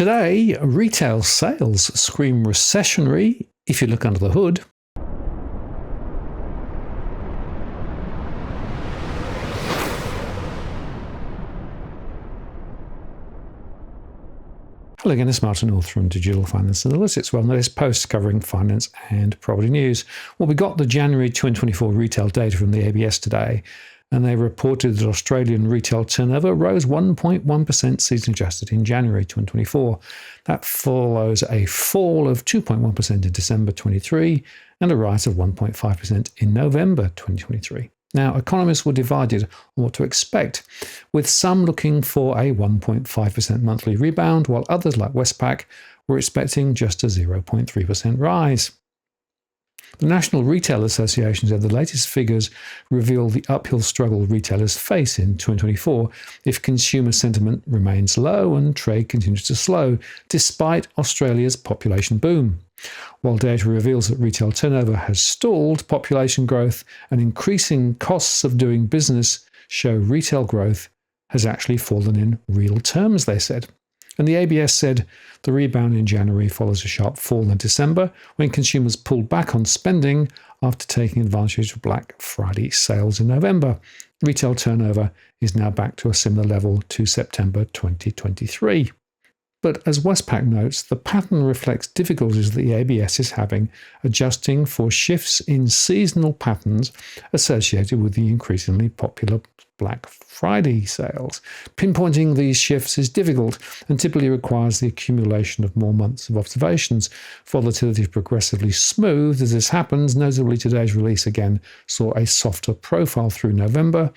Today, retail sales scream recessionary if you look under the hood. Hello again, it's Martin North from Digital Finance Analytics. Well, this post covering finance and property news. Well, we got the January 2024 retail data from the ABS today, and they reported that Australian retail turnover rose 1.1% season adjusted in January 2024. That follows a fall of 2.1% in December 23 and a rise of 1.5% in November 2023. Now, economists were divided on what to expect, with some looking for a 1.5% monthly rebound, while others, like Westpac, were expecting just a 0.3% rise. The National Retail Association said the latest figures reveal the uphill struggle retailers face in 2024 if consumer sentiment remains low and trade continues to slow, despite Australia's population boom. While data reveals that retail turnover has stalled, population growth and increasing costs of doing business show retail growth has actually fallen in real terms, they said. And the ABS said the rebound in January follows a sharp fall in December when consumers pulled back on spending after taking advantage of Black Friday sales in November. Retail turnover is now back to a similar level to September 2023. But as Westpac notes, the pattern reflects difficulties that the ABS is having adjusting for shifts in seasonal patterns associated with the increasingly popular Black Friday sales. Pinpointing these shifts is difficult and typically requires the accumulation of more months of observations. Volatility is progressively smooth as this happens. Notably, today's release again saw a softer profile through November,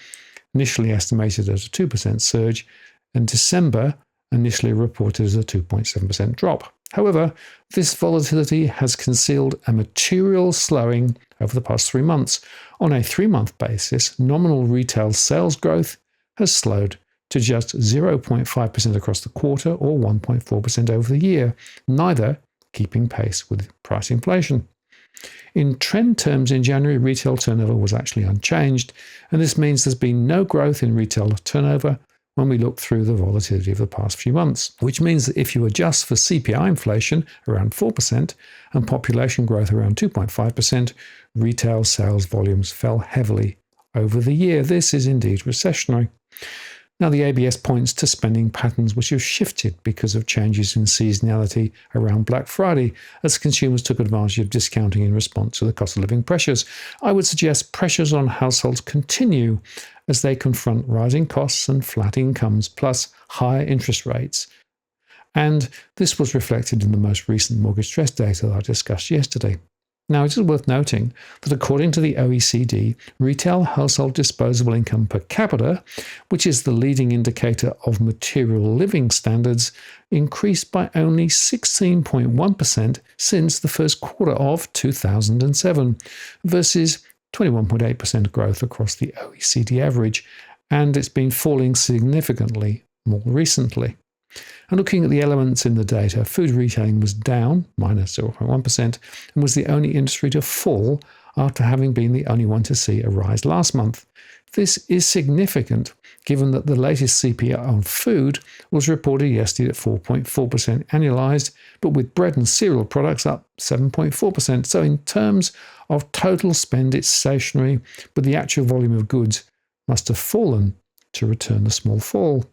initially estimated as a 2% surge, and December initially reported as a 2.7% drop. However, this volatility has concealed a material slowing over the past 3 months. On a 3-month basis, nominal retail sales growth has slowed to just 0.5% across the quarter or 1.4% over the year, neither keeping pace with price inflation. In trend terms, in January, retail turnover was actually unchanged, and this means there's been no growth in retail turnover when we look through the volatility of the past few months, which means that if you adjust for CPI inflation around 4% and population growth around 2.5%, retail sales volumes fell heavily over the year. This is indeed recessionary. Now, the ABS points to spending patterns which have shifted because of changes in seasonality around Black Friday, as consumers took advantage of discounting in response to the cost of living pressures. I would suggest pressures on households continue as they confront rising costs and flat incomes, plus higher interest rates. And this was reflected in the most recent mortgage stress data that I discussed yesterday. Now, it is worth noting that according to the OECD, retail household disposable income per capita, which is the leading indicator of material living standards, increased by only 16.1% since the first quarter of 2007, versus 21.8% growth across the OECD average, and it's been falling significantly more recently. And looking at the elements in the data, food retailing was down, minus 0.1%, and was the only industry to fall after having been the only one to see a rise last month. This is significant, given that the latest CPI on food was reported yesterday at 4.4% annualized, but with bread and cereal products up 7.4%. So in terms of total spend, it's stationary, but the actual volume of goods must have fallen to return the small fall.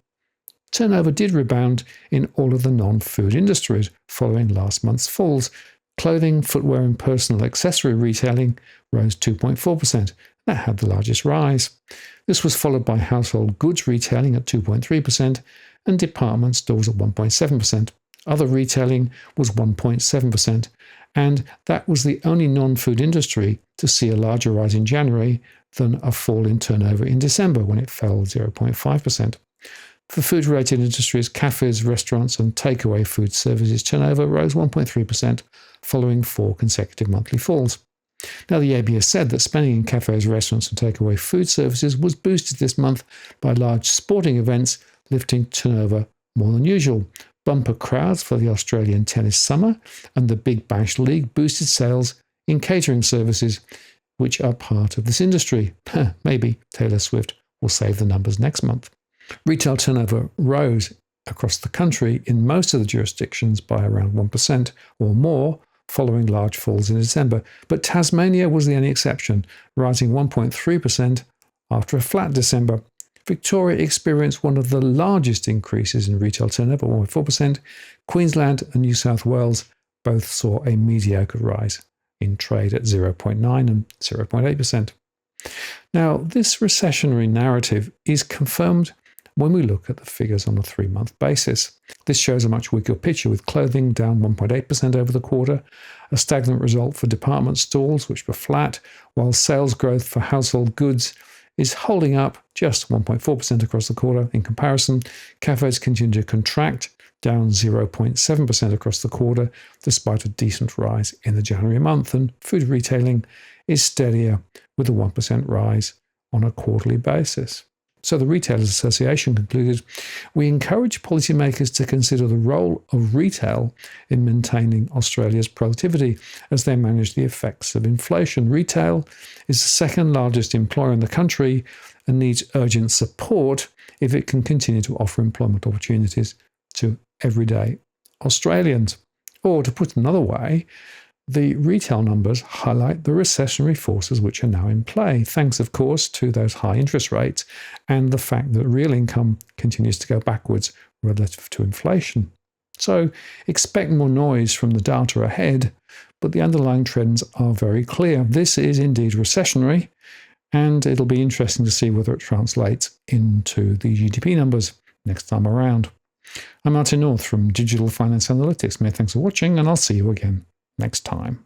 Turnover did rebound in all of the non-food industries following last month's falls. Clothing, footwear and personal accessory retailing rose 2.4%. That had the largest rise. This was followed by household goods retailing at 2.3% and department stores at 1.7%. Other retailing was 1.7%, and that was the only non-food industry to see a larger rise in January than a fall in turnover in December, when it fell 0.5%. For food-related industries, cafes, restaurants and takeaway food services turnover rose 1.3%, following 4 consecutive monthly falls. Now, the ABS said that spending in cafes, restaurants and takeaway food services was boosted this month by large sporting events, lifting turnover more than usual. Bumper crowds for the Australian tennis summer and the Big Bash League boosted sales in catering services, which are part of this industry. Maybe Taylor Swift will save the numbers next month. Retail turnover rose across the country in most of the jurisdictions by around 1% or more, following large falls in December. But Tasmania was the only exception, rising 1.3% after a flat December. Victoria experienced one of the largest increases in retail turnover, 1.4%. Queensland and New South Wales both saw a mediocre rise in trade at 0.9% and 0.8%. Now, this recessionary narrative is confirmed when we look at the figures on a 3-month basis. This shows a much weaker picture, with clothing down 1.8% over the quarter, a stagnant result for department stores, which were flat, while sales growth for household goods is holding up just 1.4% across the quarter. In comparison, cafes continue to contract, down 0.7% across the quarter, despite a decent rise in the January month, and food retailing is steadier with a 1% rise on a quarterly basis. So the Retailers Association concluded, we encourage policymakers to consider the role of retail in maintaining Australia's productivity as they manage the effects of inflation. Retail is the second largest employer in the country and needs urgent support if it can continue to offer employment opportunities to everyday Australians. Or to put another way, the retail numbers highlight the recessionary forces which are now in play, thanks, of course, to those high interest rates and the fact that real income continues to go backwards relative to inflation. So expect more noise from the data ahead, but the underlying trends are very clear. This is indeed recessionary, and it'll be interesting to see whether it translates into the GDP numbers next time around. I'm Martin North from Digital Finance Analytics. Many thanks for watching, and I'll see you again next time.